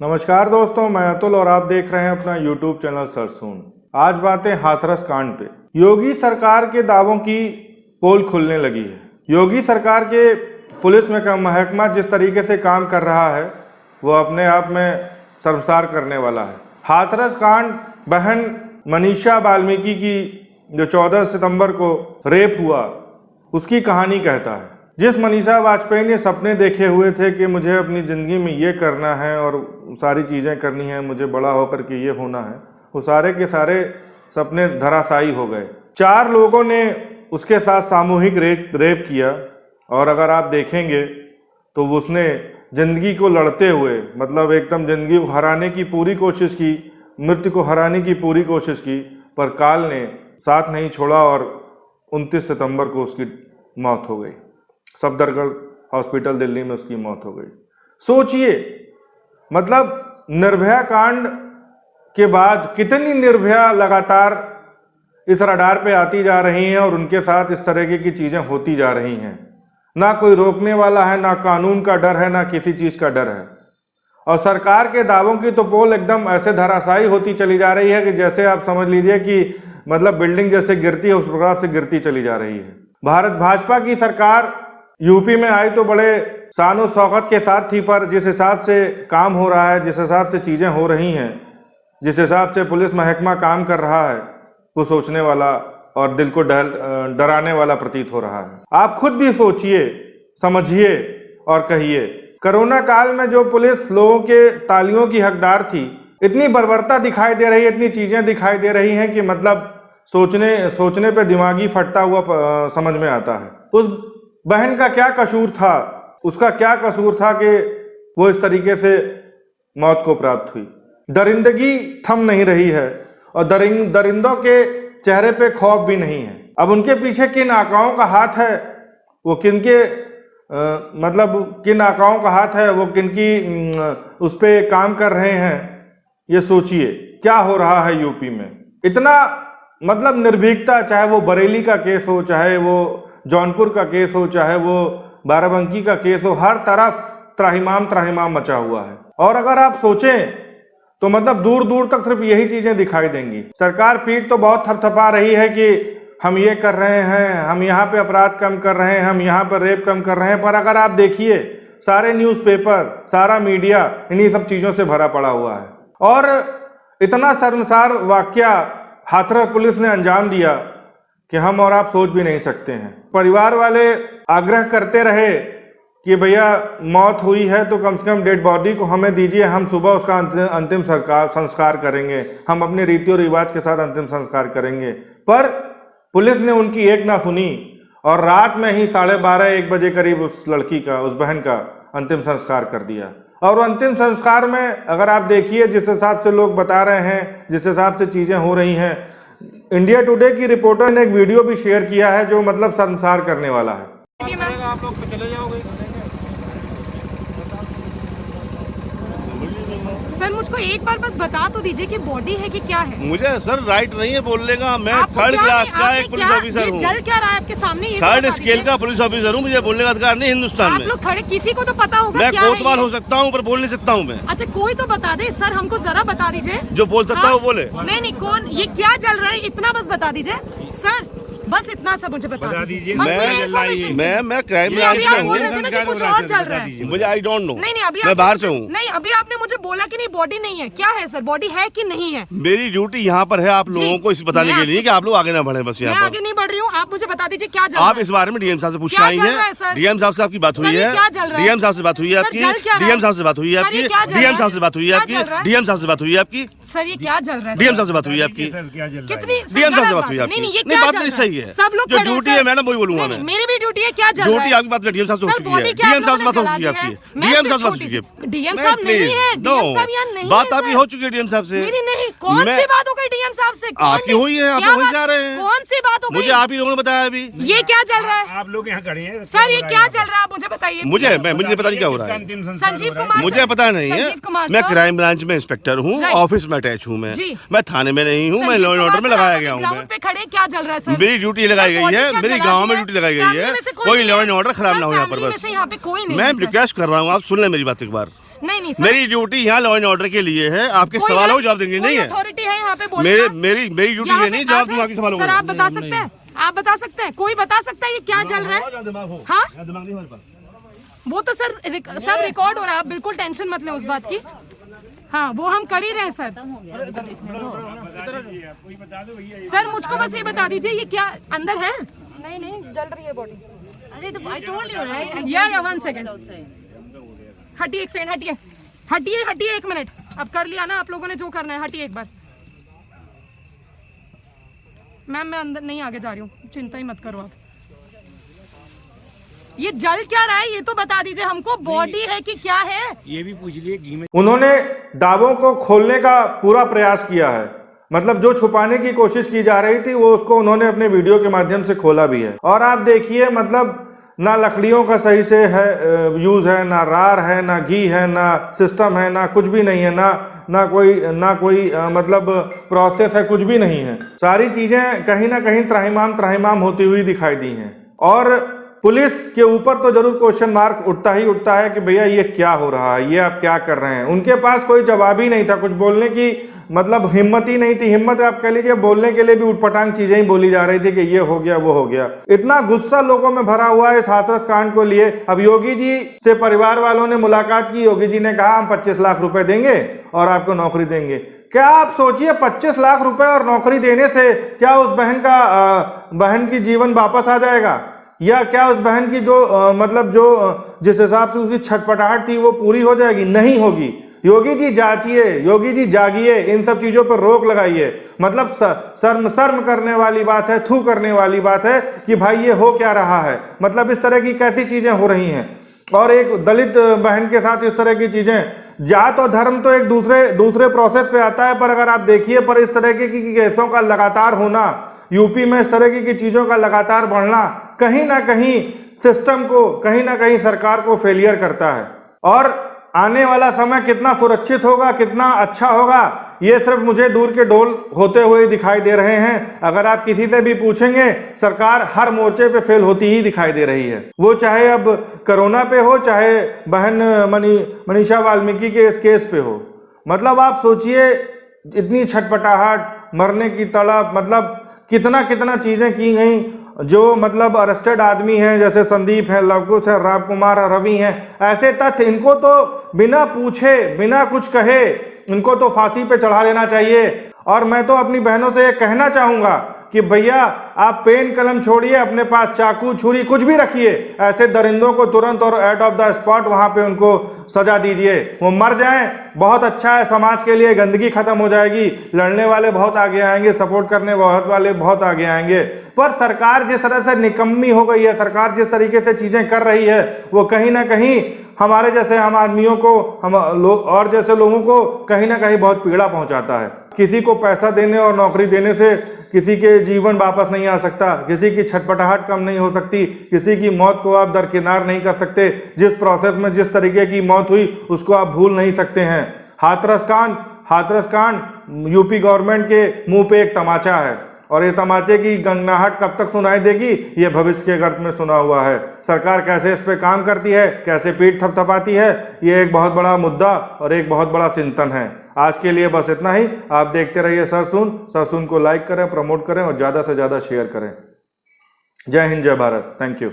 नमस्कार दोस्तों, मैं अतुल और आप देख रहे हैं अपना YouTube चैनल सरसून। आज बातें हाथरस कांड पे। योगी सरकार के दावों की पोल खुलने लगी है। योगी सरकार के पुलिस में का महकमा जिस तरीके से काम कर रहा है वो अपने आप में शर्मसार करने वाला है। हाथरस कांड बहन मनीषा वाल्मीकि की जो 14 सितंबर को रेप हुआ उसकी कहानी कहता है। जिस मनीषा वाजपेयी ने सपने देखे हुए थे कि मुझे अपनी ज़िंदगी में ये करना है और सारी चीज़ें करनी हैं, मुझे बड़ा होकर के ये होना है, वो सारे के सारे सपने धराशायी हो गए। 4 लोगों ने उसके साथ सामूहिक रेप किया और अगर आप देखेंगे तो उसने ज़िंदगी को लड़ते हुए मतलब एकदम ज़िंदगी को हराने की पूरी कोशिश की, मृत्यु को हराने की पूरी कोशिश की, पर काल ने साथ नहीं छोड़ा और 29 सितंबर को उसकी मौत हो गई। सफदरगढ़ हॉस्पिटल दिल्ली में उसकी मौत हो गई। सोचिए, मतलब निर्भया कांड के बाद कितनी निर्भया लगातार इस रडार पे आती जा रही हैं और उनके साथ इस तरह की चीज़ें होती जा रही हैं। ना कोई रोकने वाला है, ना कानून का डर है, ना किसी चीज़ का डर है। और सरकार के दावों की तो पोल एकदम ऐसे धराशायी होती चली जा रही है कि जैसे आप समझ लीजिए कि मतलब बिल्डिंग जैसे गिरती है उस प्रकार से गिरती चली जा रही है। भारत भाजपा की सरकार यूपी में आई तो बड़े शान शौकत के साथ थी, पर जिस हिसाब से काम हो रहा है, जिस हिसाब से चीज़ें हो रही हैं, जिस हिसाब से पुलिस महकमा काम कर रहा है, वो सोचने वाला और दिल को डराने वाला प्रतीत हो रहा है। आप खुद भी सोचिए, समझिए और कहिए। कोरोना काल में जो पुलिस लोगों के तालियों की हकदार थी, इतनी बर्बरता दिखाई दे रही है, इतनी चीज़ें दिखाई दे रही हैं कि मतलब सोचने पे दिमागी फटता हुआ समझ में आता है। उस बहन का क्या कसूर था, उसका क्या कसूर था कि वो इस तरीके से मौत को प्राप्त हुई। दरिंदगी थम नहीं रही है और दरिंदों के चेहरे पे खौफ भी नहीं है। अब उनके पीछे किन आकाओं का हाथ है, वो किनके किन आकाओं का हाथ है, वो किनकी उस पर काम कर रहे हैं, ये सोचिए क्या हो रहा है यूपी में। इतना मतलब निर्भीकता, चाहे वो बरेली का केस हो, चाहे वो जौनपुर का केस हो, चाहे वो बाराबंकी का केस हो, हर तरफ त्राहिमाम मचा हुआ है। और अगर आप सोचें तो मतलब दूर दूर तक सिर्फ यही चीजें दिखाई देंगी। सरकार पीठ तो बहुत थपथपा रही है कि हम ये कर रहे हैं, हम यहाँ पे अपराध कम कर रहे हैं, हम यहाँ पर रेप कम कर रहे हैं, पर अगर आप देखिए सारे न्यूज़पेपर, सारा मीडिया इन्हीं सब चीज़ों से भरा पड़ा हुआ है। और इतना शर्मसार वाकया हाथरस पुलिस ने अंजाम दिया कि हम और आप सोच भी नहीं सकते हैं। परिवार वाले आग्रह करते रहे कि भैया मौत हुई है तो कम से कम डेड बॉडी को हमें दीजिए, हम सुबह उसका अंतिम संस्कार करेंगे, हम अपने रीति और रिवाज के साथ अंतिम संस्कार करेंगे। पर पुलिस ने उनकी एक ना सुनी और रात में ही 12:30-1 बजे करीब उस लड़की का, उस बहन का अंतिम संस्कार कर दिया। और अंतिम संस्कार में अगर आप देखिए जिस हिसाब से लोग बता रहे हैं, जिस हिसाब से चीज़ें हो रही हैं, इंडिया टुडे की रिपोर्टर ने एक वीडियो भी शेयर किया है जो मतलब शर्मसार करने वाला है। आप लोग चले जाओगे सर, मुझको एक बार बस बता तो दीजिए कि बॉडी है कि क्या है। मुझे सर राइट नहीं है बोलने का। मैं 3rd क्लास का एक पुलिस ऑफिसर हूँ। जल क्या रहा है आपके सामने? 3rd स्केल का पुलिस ऑफिसर हूँ। मुझे बोलने का अधिकार नहीं हिंदुस्तान में। आप लोग खड़े, किसी को तो पता होगा। मैं कोतवाल हो सकता हूँ पर बोल नहीं सकता हूँ मैं। अच्छा, कोई तो बता दे सर, हमको जरा बता दीजिए। जो बोल सकता है वो बोले। नहीं, कौन, ये क्या चल रहा है, इतना बस बता दीजिए सर, बस इतना सा मुझे बता दीजिए। मैं क्राइम ब्रांच में हूँ। कुछ और चल रहा है मुझे आई डोंट नो। नहीं, अभी मैं बाहर से हूँ। नहीं, अभी आपने मुझे बोला कि नहीं बॉडी नहीं है। क्या है सर, बॉडी है कि नहीं है? मेरी ड्यूटी यहाँ पर है आप लोगों को इस बताने के लिए कि आप लोग आगे ना बढ़े। बस यहाँ पर आगे नहीं बढ़ रही हूँ, आप मुझे बता दीजिए क्या चल रहा है। आप इस बारे में डीएम साहब से पूछना आई है। डीएम साहब से आपकी बात हुई है? डीएम साहब से बात हुई है आपकी? डीएम साहब से बात हुई है आपकी? डीएम साहब से बात हुई है आपकी? डीएम साहब से बात हुई है आपकी? सर ये क्या चल रहा है? डीएम साहब से बात हुई है आपकी? कितनी डीएम साहब से बात हुई है आपकी? नहीं, बात नहीं सही है। सब लोग जो ड्यूटी है मैडम वही बोलूंगा मैं। मेरी भी ड्यूटी है। क्या चल रहा है? ड्यूटी आपकी बात डीएम साहब से हो चुकी है। डीएम साहब से बात हो चुकी है आपकी। डीएम साहब से बात हो चुकी है। डीएम साहब नहीं है। डीएम साहब यहाँ नहीं है। बात आपकी हो चुकी है डीएम साहब से। मेरी नहीं। कौन सी बात हो गई डीएम साहब से? आपकी हुई है, आप लोग वहीं जा रहे हैं। कौन सी बात हो गई? मुझे आप ही लोगों ने बताया अभी। ये क्या चल रहा है? आप लोग यहाँ खड़े हैं सर, ये क्या चल रहा है? मुझे बताइए। मुझे पता नहीं क्या हो रहा है। संजीव कुमार, मुझे पता नहीं है। मैं क्राइम ब्रांच में इंस्पेक्टर हूँ, ऑफिस में अटैच हूँ। मैं थाने में नहीं हूँ, मैं लॉ एंड ऑर्डर में लगाया गया हूँ। पे खड़े क्या चल रहा है सर? मेरी ड्यूटी लगाई गई है, मेरी गाँव में ड्यूटी लगाई गई है। कोई लॉ एंड ऑर्डर खराब ना हो यहाँ पर। बस यहाँ पे कोई नहीं। मैं रिक्वेस्ट कर रहा हूँ, आप सुन लें मेरी बात एक बार। नहीं सर, मेरी ड्यूटी यहाँ लॉ एंड ऑर्डर के लिए है, आपके सवालों को जवाब देंगे नहीं है। अथॉरिटी है यहाँ पे बोलने मेरी ड्यूटी ये नहीं जवाब दूंगा आपके सवालों सर को। आप बता सकते हैं, आप बता सकते हैं, कोई बता सकता है ये क्या चल रहा है? हाँ वो तो सर सब रिकॉर्ड हो रहा है, आप बिल्कुल टेंशन मत लें उस बात की। हाँ वो हम कर ही रहे हैं सर। सर मुझको बस ये बता दीजिए ये क्या अंदर है? नहीं जल रही है बॉडी। अरे तो I told you right? या 1 सेकंड, हटिए एक सेकंड, हटिए 1 मिनट। अब कर लिया ना आप लोगों ने जो करना है, हटिए एक बार। मैम मैं अंदर नहीं आगे जा रही हूँ, चिंता ही मत करो आप। ये जल क्या रहा है ये तो बता दीजिए हमको, बॉडी है कि क्या है ये भी पूछ लिए घी में। उन्होंने दावों को खोलने का पूरा प्रयास किया है, मतलब जो छुपाने की कोशिश की जा रही थी वो उसको उन्होंने अपने वीडियो के माध्यम से खोला भी है। और आप देखिए मतलब ना लकड़ियों का सही से है यूज है, ना रार है, ना घी है, ना सिस्टम है, ना कुछ भी नहीं है, ना कोई मतलब प्रोसेस है, कुछ भी नहीं है। सारी चीजें कहीं ना कहीं त्राहिमाम होती हुई दिखाई दी हैं। और पुलिस के ऊपर तो जरूर क्वेश्चन मार्क उठता है कि भैया ये क्या हो रहा है, ये आप क्या कर रहे हैं। उनके पास कोई जवाब ही नहीं था, कुछ बोलने की मतलब हिम्मत ही नहीं थी। हिम्मत आप कह लीजिए, बोलने के लिए भी उटपटांग चीजें ही बोली जा रही थी कि ये हो गया वो हो गया। इतना गुस्सा लोगों में भरा हुआ है इस हाथरस कांड को लिए। अब योगी जी से परिवार वालों ने मुलाकात की, योगी जी ने कहा हम 25 लाख रुपए देंगे और आपको नौकरी देंगे। क्या आप सोचिए 25 लाख रुपए और नौकरी देने से क्या उस बहन की जीवन वापस आ जाएगा, या क्या उस बहन की जो मतलब जो जिस हिसाब से उसकी छटपटाहट थी वो पूरी हो जाएगी? नहीं होगी। योगी जी जाचिए, योगी जी जागिए, इन सब चीजों पर रोक लगाइए। मतलब शर्म करने वाली बात है, थू करने वाली बात है कि भाई ये हो क्या रहा है। मतलब इस तरह की कैसी चीजें हो रही हैं। और एक दलित बहन के साथ इस तरह की चीजें, जात और धर्म तो एक दूसरे प्रोसेस पे आता है, पर अगर आप देखिए पर इस तरह की केसों का लगातार होना, यूपी में इस तरह की चीजों का लगातार बढ़ना कहीं ना कहीं सिस्टम को, कहीं ना कहीं सरकार को फेलियर करता है। और आने वाला समय कितना सुरक्षित होगा, कितना अच्छा होगा, ये सिर्फ मुझे दूर के ढोल होते हुए दिखाई दे रहे हैं। अगर आप किसी से भी पूछेंगे, सरकार हर मोर्चे पे फेल होती ही दिखाई दे रही है। वो चाहे अब कोरोना पे हो, चाहे बहन मनीषा वाल्मीकि के इस केस पे हो। मतलब आप सोचिए इतनी छटपटाहट, मरने की तड़प, मतलब कितना चीजें की गई। जो मतलब अरेस्टेड आदमी हैं जैसे संदीप है, लवकुश है, राम कुमार है, रवि हैं, ऐसे तथ्य इनको तो बिना पूछे बिना कुछ कहे इनको तो फांसी पे चढ़ा देना चाहिए। और मैं तो अपनी बहनों से ये कहना चाहूंगा कि भैया आप पेन कलम छोड़िए, अपने पास चाकू छुरी कुछ भी रखिए, ऐसे दरिंदों को तुरंत और एट ऑफ द स्पॉट वहां पे उनको सजा दीजिए। वो मर जाएं, बहुत अच्छा है, समाज के लिए गंदगी खत्म हो जाएगी, लड़ने वाले बहुत आगे आएंगे, सपोर्ट करने वाले बहुत आगे आएंगे। पर सरकार जिस तरह से निकम्मी हो गई है, सरकार जिस तरीके से चीजें कर रही है, वो कहीं ना कहीं हमारे जैसे आम आदमियों को, और जैसे लोगों को कहीं ना कहीं बहुत पीड़ा पहुंचाता है। किसी को पैसा देने और नौकरी देने से किसी के जीवन वापस नहीं आ सकता, किसी की छटपटाहट कम नहीं हो सकती, किसी की मौत को आप दरकिनार नहीं कर सकते। जिस प्रोसेस में जिस तरीके की मौत हुई उसको आप भूल नहीं सकते हैं। हाथरस कांड यूपी गवर्नमेंट के मुंह पे एक तमाचा है, और इस तमाचे की गंगनाहट कब तक सुनाई देगी ये भविष्य के गर्त में सुना हुआ है। सरकार कैसे इस पे काम करती है, कैसे पीठ थपथपाती है, ये एक बहुत बड़ा मुद्दा और एक बहुत बड़ा चिंतन है। आज के लिए बस इतना ही। आप देखते रहिए सरसून को लाइक करें, प्रमोट करें और ज़्यादा से ज़्यादा शेयर करें। जय हिंद, जय भारत। Thank you.